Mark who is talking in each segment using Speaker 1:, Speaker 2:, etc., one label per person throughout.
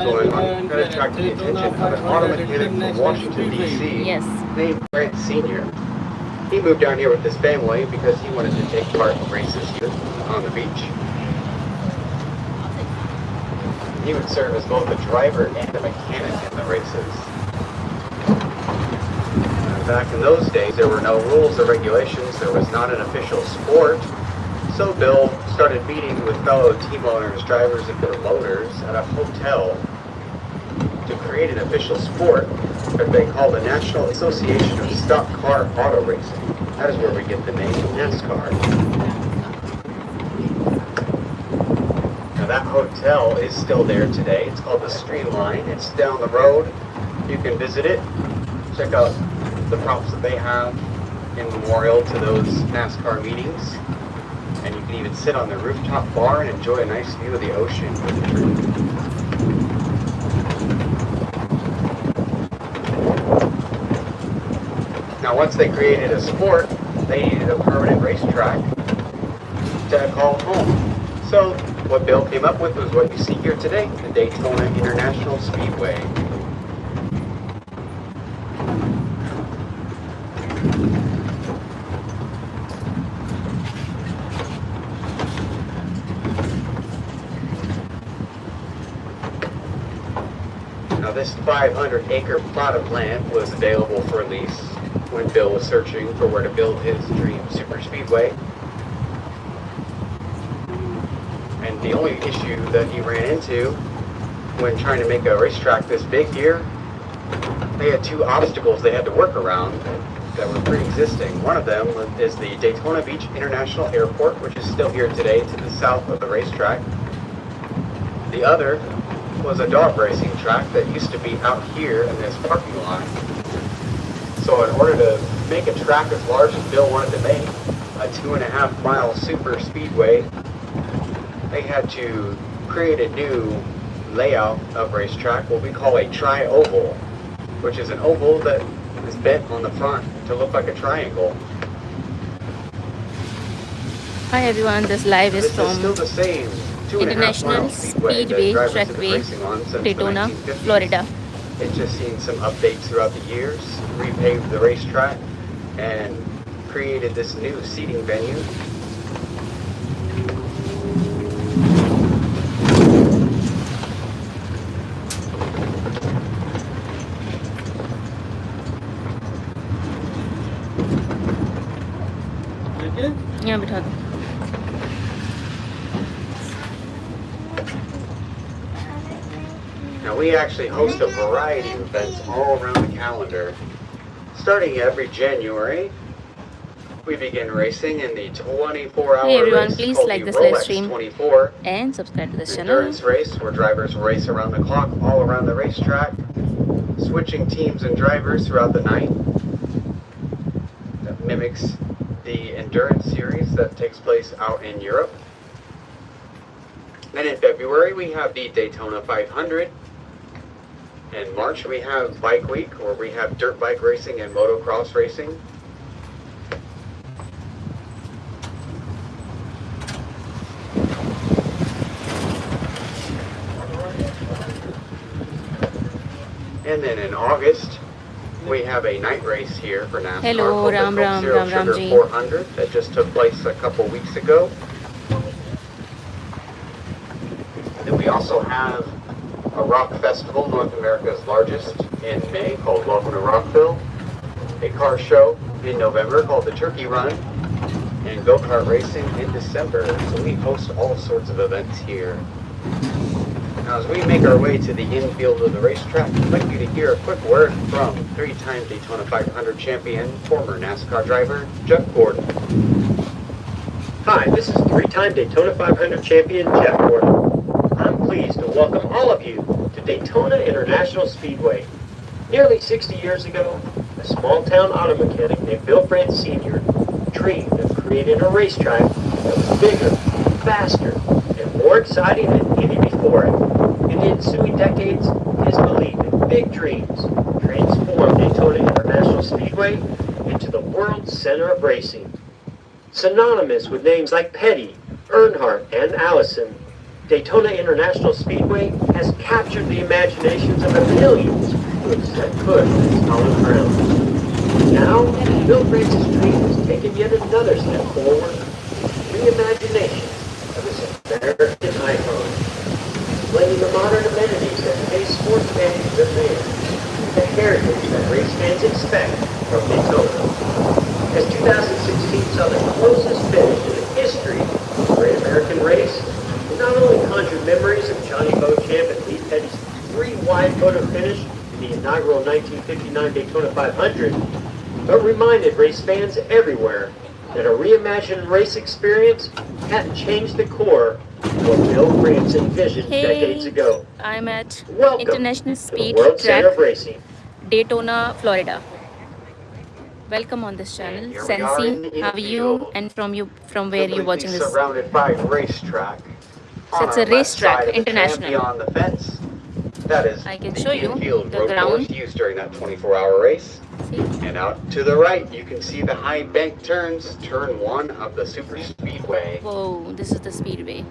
Speaker 1: So I'm going to attract the attention of an auto mechanic from Washington, D.C.
Speaker 2: Yes.
Speaker 1: named Grant Sr. He moved down here with his family because he wanted to take part in races here on the beach. He would serve as both a driver and a mechanic in the races. Back in those days, there were no rules or regulations. There was not an official sport. So Bill started meeting with fellow team owners, drivers, and promoters at a hotel to create an official sport that they call the National Association of Stock Car Auto Racing. That is where we get the name NASCAR. Now that hotel is still there today. It's called the Streamline. It's down the road. You can visit it. Check out the props that they have in memorial to those NASCAR meetings. And you can even sit on the rooftop bar and enjoy a nice view of the ocean with the tree. Now once they created a sport, they needed a permanent racetrack to call home. So what Bill came up with was what you see here today, the Daytona International Speedway. Now this 500-acre plot of land was available for lease when Bill was searching for where to build his dream superspeedway. And the only issue that he ran into when trying to make a racetrack this big here, they had two obstacles they had to work around that were pre-existing. One of them is the Daytona Beach International Airport, which is still here today to the south of the racetrack. The other was a dog racing track that used to be out here in this parking lot. So in order to make a track as large as Bill wanted to make, a 2.5 mile super speedway, they had to create a new layout of racetrack, what we call a tri-oval, which is an oval that is bent on the front to look like a triangle.
Speaker 2: Hi everyone, this live is
Speaker 1: This is still
Speaker 2: from
Speaker 1: the same
Speaker 2: International Speedway Trackway, Daytona, Florida.
Speaker 1: It's just seen some updates throughout the years, repaved the racetrack, and created this new seating venue.
Speaker 2: यहाँ बिठा दो.
Speaker 1: Now we actually host a variety of events all around the calendar. Starting every January, we begin racing in the 24-hour
Speaker 2: Hey everyone,
Speaker 1: race
Speaker 2: please
Speaker 1: called
Speaker 2: like
Speaker 1: the
Speaker 2: this live
Speaker 1: Rolex
Speaker 2: stream
Speaker 1: 24
Speaker 2: and subscribe to this channel.
Speaker 1: endurance race, where drivers race around the clock all around the racetrack, switching teams and drivers throughout the night. That mimics the endurance series that takes place out in Europe. Then in February we have the Daytona 500. In March we have Bike Week, where we have dirt bike racing and motocross racing. And then in August we have a night race here for NASCAR
Speaker 2: Hello,
Speaker 1: called the
Speaker 2: Ram
Speaker 1: Coke
Speaker 2: Ram,
Speaker 1: Zero
Speaker 2: Ram Ram
Speaker 1: Sugar
Speaker 2: ji.
Speaker 1: 400 that just took place a couple weeks ago. Then we also have a rock festival, North America's largest, in May, called Welcome to Rockville. A car show in November called the Turkey Run, and go-kart racing in December. So we host all sorts of events here. Now as we make our way to the infield of the racetrack, I'd like you to hear a quick word from three-time Daytona 500 champion, former NASCAR driver, Jeff Gordon.
Speaker 3: Hi, this is three-time Daytona 500 champion Jeff Gordon. I'm pleased to welcome all of you to Daytona International Speedway. Nearly 60 years ago, a small-town auto mechanic named Bill France Sr. dreamed of creating a racetrack that was bigger, faster, and more exciting than any before it. In the ensuing decades, his belief in big dreams transformed Daytona International Speedway into the world's center of racing. Synonymous with names like Petty, Earnhardt, and Allison, Daytona International Speedway has captured the imaginations of the millions who have set foot on its hallowed ground. Now, Bill Francis' dream has taken yet another step forward. Reimagination of this American icon. Blending the modern amenities that today's sports fans demand, the heritage that race fans expect from Daytona. As 2016 saw the closest finish in the history of the Great American Race, it not only conjured memories of Johnny Beauchamp and Lee Petty's three-wide photo finish in the inaugural 1959 Daytona 500, but reminded race fans everywhere that a reimagined race experience hadn't changed the core of what Bill France envisioned decades ago.
Speaker 2: I'm at
Speaker 3: Welcome
Speaker 2: International
Speaker 3: to the
Speaker 2: Speed
Speaker 3: World
Speaker 2: Track,
Speaker 3: Center of Racing.
Speaker 2: Daytona, Florida. Welcome on this channel.
Speaker 1: And here we are in
Speaker 2: Sensi,
Speaker 1: the
Speaker 2: how are you?
Speaker 1: infield.
Speaker 2: And from where you watching this?
Speaker 1: Surrounded by racetrack.
Speaker 2: So it's a racetrack, international.
Speaker 1: Beyond the fence. That is
Speaker 2: I can
Speaker 1: the
Speaker 2: show you
Speaker 1: infield
Speaker 2: the
Speaker 1: road
Speaker 2: ground.
Speaker 1: course used during that 24-hour race.
Speaker 2: See?
Speaker 1: And out to the right, you can see the high bank turns, turn one of the super speedway.
Speaker 2: Whoa, this is the speedway.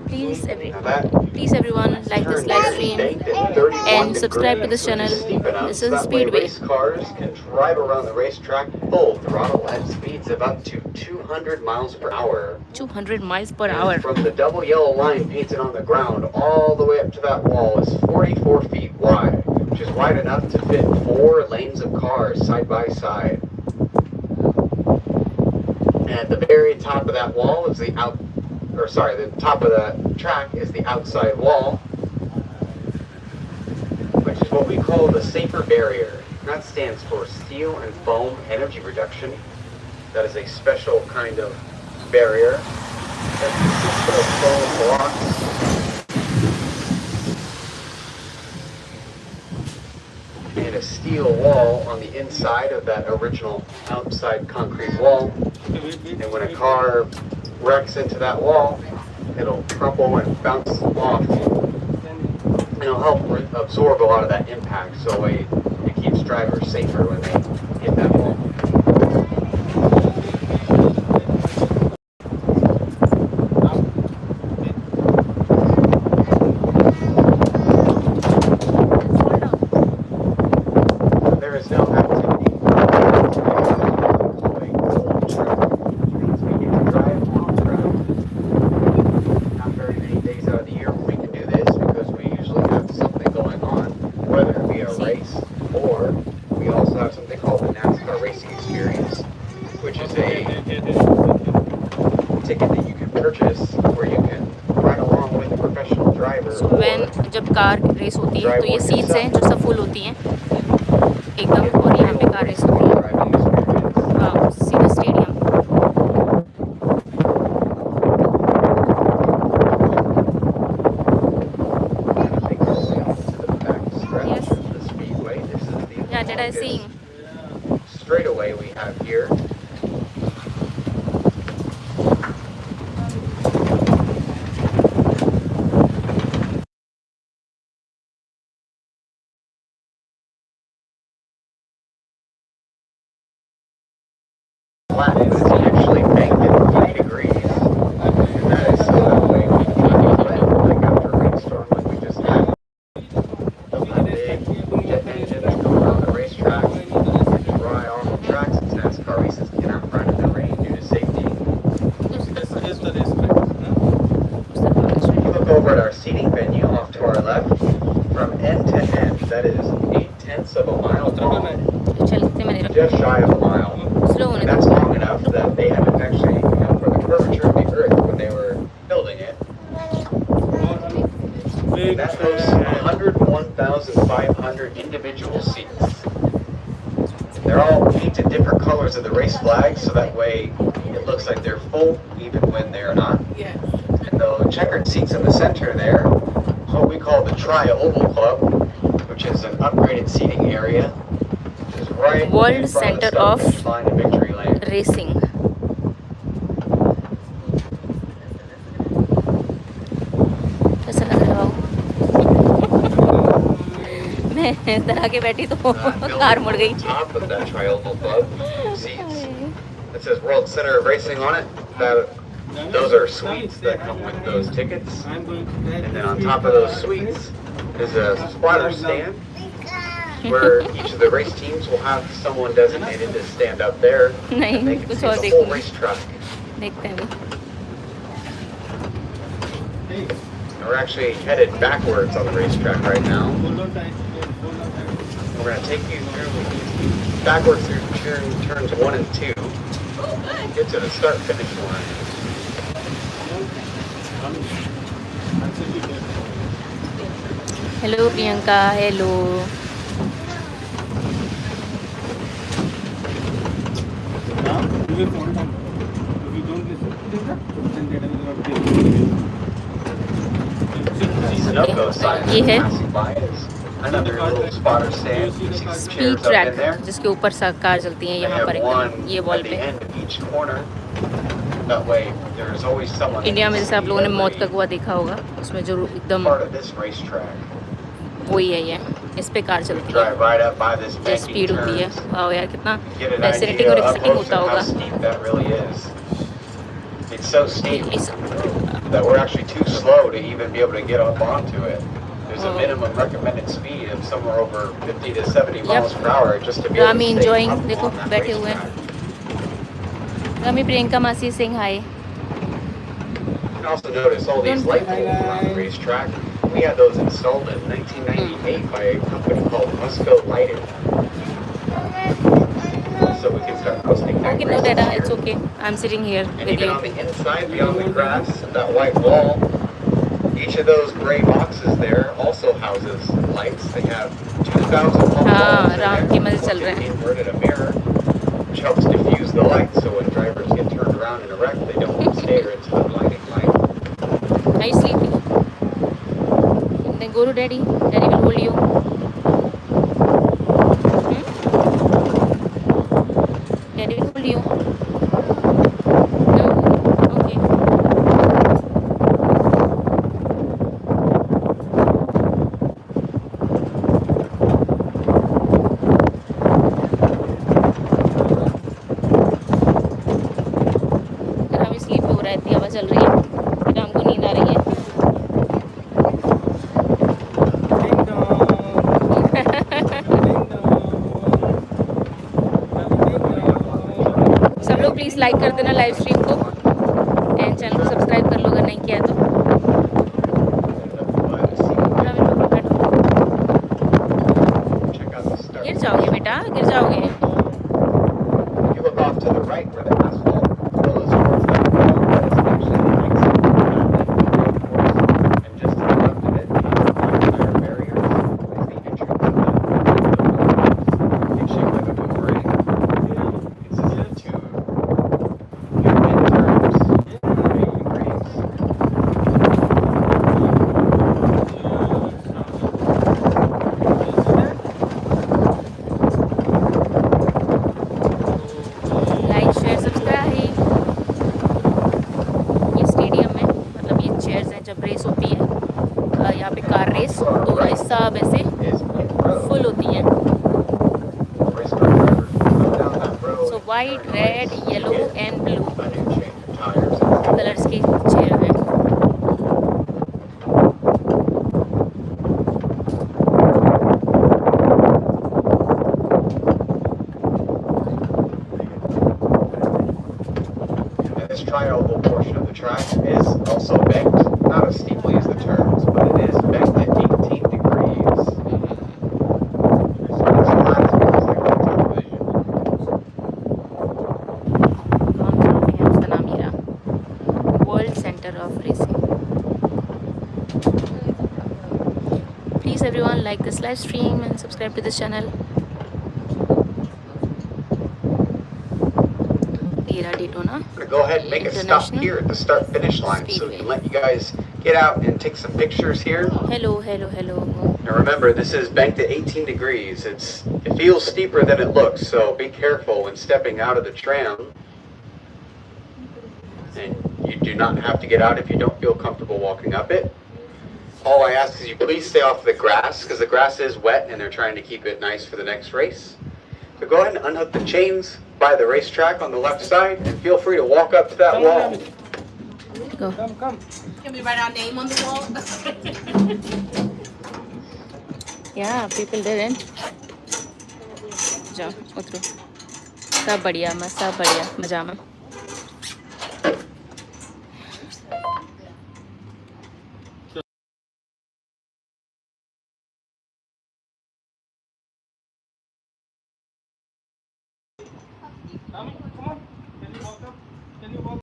Speaker 2: Please,
Speaker 1: Now that
Speaker 2: please everyone, like this
Speaker 1: turn
Speaker 2: live
Speaker 1: is
Speaker 2: stream
Speaker 1: banked at 31
Speaker 2: and subscribe to this
Speaker 1: degrees,
Speaker 2: channel.
Speaker 1: steep enough
Speaker 2: This
Speaker 1: so
Speaker 2: is
Speaker 1: that way
Speaker 2: Speedway.
Speaker 1: race cars can drive around the racetrack full throttle at speeds of up to 200 miles per hour.
Speaker 2: 200 miles per
Speaker 1: And
Speaker 2: hour.
Speaker 1: from the double yellow line painted on the ground all the way up to that wall is 44 feet wide, which is wide enough to fit 4 lanes of cars side by side. And at the very top of that wall is the top of the track is the outside wall, which is what we call the safer barrier. That stands for steel and foam energy reduction. That is a special kind of barrier that consists of foam blocks and a steel wall on the inside of that original outside concrete wall. And when a car wrecks into that wall, it'll crumple and bounce off. And it'll help absorb a lot of that impact, so it keeps drivers safer when they hit that wall. There is no activity. Not very many days out of the year we can do this because we usually have something going on, whether it be a race or we also have something called the NASCAR Racing Experience, which is a ticket that you can purchase where you can ride along with a professional driver.
Speaker 2: So when जब car race होती है तो ये seats हैं जो सब full होती हैं एकदम, और यहाँ पे कार रेस होती है। वाह, सीधा stadium. Yes. Yeah, did I see?
Speaker 1: Straightaway we have here. Flat, and it's actually banked at 3 degrees. And that is so that way we can like after a rainstorm like we just had. Don't have big jet engines go around the racetrack and dry off the tracks since NASCAR races cannot run in the rain due to safety. If you look over at our seating venue off to our left, from end to end, that is 8/10 of a mile long,
Speaker 2: चल कितने मैंने रखा?
Speaker 1: just shy of a mile.
Speaker 2: Slow होने
Speaker 1: And
Speaker 2: दो।
Speaker 1: that's long enough that they had to actually account for the curvature of the earth when they were building it. And that hosts 101,500 individual seats. They're all painted different colors of the race flag, so that way it looks like they're full even when they're not. And the checkered seats in the center there is what we call the Tri-Oval Club, which is an upgraded seating area. Which is right
Speaker 2: World
Speaker 1: in front
Speaker 2: Center
Speaker 1: the
Speaker 2: of
Speaker 1: finish line in Victory Lane.
Speaker 2: Racing. कैसा लग रहा है? मैं इस तरह के बैठी तो कार मुड़ गई।
Speaker 1: Top of that Tri-Oval Club seats. It says World Center of Racing on it. That those are suites that come with those tickets. And then on top of those suites is a spotter stand where each of the race teams will have someone designated to stand up there.
Speaker 2: नहीं
Speaker 1: And they can
Speaker 2: कुछ
Speaker 1: see
Speaker 2: और
Speaker 1: the whole
Speaker 2: देखूंगी
Speaker 1: racetrack.
Speaker 2: देखते हैं
Speaker 1: And we're actually headed backwards on the racetrack right now. We're going to take you through backwards through turns 1 and 2. Get to the start finish line.
Speaker 2: Hello Priyanka hello
Speaker 1: Sunoco sign
Speaker 2: ये है
Speaker 1: passing by is another little spotter stand. You see some
Speaker 2: speed
Speaker 1: chairs up in
Speaker 2: track
Speaker 1: there.
Speaker 2: जिसके ऊपर car चलती है
Speaker 1: They
Speaker 2: यहाँ
Speaker 1: have
Speaker 2: पर
Speaker 1: one
Speaker 2: एकदम ये वॉल
Speaker 1: at the
Speaker 2: पे
Speaker 1: end of each corner. That way, there's always someone. that
Speaker 2: India में
Speaker 1: can
Speaker 2: जैसे आप
Speaker 1: see
Speaker 2: लोगों ने मौत
Speaker 1: every
Speaker 2: का कुआं देखा होगा उसमें जो एकदम
Speaker 1: part of this racetrack.
Speaker 2: वही है ये इस पे कार चलती है
Speaker 1: Drive right up by this
Speaker 2: जो
Speaker 1: banking
Speaker 2: स्पीड होती है
Speaker 1: turns.
Speaker 2: वाह यार कितना
Speaker 1: Get an
Speaker 2: फैसिनेटिंग
Speaker 1: idea
Speaker 2: और
Speaker 1: up
Speaker 2: एक्साइटिंग
Speaker 1: close
Speaker 2: होता
Speaker 1: of how
Speaker 2: होगा
Speaker 1: steep that really is. It's so steep
Speaker 2: इस
Speaker 1: that we're actually too slow to even be able to get up onto it. There's a
Speaker 2: Oh.
Speaker 1: minimum recommended speed of somewhere over 50 to 70
Speaker 2: Yep.
Speaker 1: miles per hour just to be able
Speaker 2: Rami
Speaker 1: to stay
Speaker 2: enjoying,
Speaker 1: up
Speaker 2: देखो,
Speaker 1: on that
Speaker 2: बैठे हुए हैं।
Speaker 1: racetrack.
Speaker 2: Rami Priyanka मासी सिंह हाय
Speaker 1: You can also notice all these light poles around the racetrack. We had those installed in 1998 by a company called Musco Lighting. So we can start posting night
Speaker 2: okay no
Speaker 1: races
Speaker 2: डैडा
Speaker 1: here.
Speaker 2: It's okay I am sitting here
Speaker 1: And
Speaker 2: with
Speaker 1: even
Speaker 2: you
Speaker 1: on the inside, beyond the grass, that white wall, each of those gray boxes there also houses lights. They have 2,000 pump
Speaker 2: हाँ,
Speaker 1: bulbs in
Speaker 2: Ram
Speaker 1: there,
Speaker 2: के मजे चल रहे
Speaker 1: plugged
Speaker 2: हैं।
Speaker 1: in inverted a mirror, which helps diffuse the light so when drivers get turned around in a wreck, they don't stare into the blinding light.
Speaker 2: Are you sleeping? Then go to daddy. Daddy will hold you. Daddy will hold you. No. Okay. Ram sleep हो रहा है इतनी हवा चल रही है राम को नींद आ रही है सब लोग प्लीज़ लाइक कर देना लाइव स्ट्रीम को एंड चैनल को सब्सक्राइब कर लो अगर नहीं किया तो
Speaker 1: Check out the start.
Speaker 2: गिर जाओगे बेटा गिर जाओगे
Speaker 1: You look off to the right where the asphalt illustrates that wall, but it's actually the exit to that course. And just to the left of it, the tire barriers is the entrance to the it's shaped like a boomerang. Consists of two mid turns, 80 degrees.
Speaker 2: Like share subscribe ये stadium में मतलब ये chairs हैं जब race होती है यहाँ पे कार रेस तो ये सब ऐसे
Speaker 1: Is pit road.
Speaker 2: फुल होती हैं
Speaker 1: Race car drivers go down that road.
Speaker 2: So white red yellow and blue
Speaker 1: A new change of tires.
Speaker 2: Colours की चेयर हैं
Speaker 1: And this tri-oval portion of the track is also banked, not as steeply as the turns, but it is banked at 18 degrees. So it's flat as well as like on television.
Speaker 2: Amsterdam World Center of Racing. Please everyone like this live stream and subscribe to this channel. Daytona.
Speaker 1: I'm going to go ahead and make a stop
Speaker 2: International
Speaker 1: here at the start finish line so we
Speaker 2: Speedway.
Speaker 1: can let you guys get out and take some pictures here.
Speaker 2: Hello, hello, hello.
Speaker 1: Now remember, this is banked at 18 degrees. It feels steeper than it looks, so be careful when stepping out of the tram. And you do not have to get out if you don't feel comfortable walking up it. All I ask is you please stay off the grass, because the grass is wet and they're trying to keep it nice for the next race. So go ahead and unhook the chains by the racetrack on the left side and feel free to walk up to that wall.
Speaker 2: Go.
Speaker 4: Come.
Speaker 5: Can we write our name on the wall?
Speaker 2: Yeah, people didn't. जाओ उतरो सब बढ़िया मस्त सब बढ़िया मजा में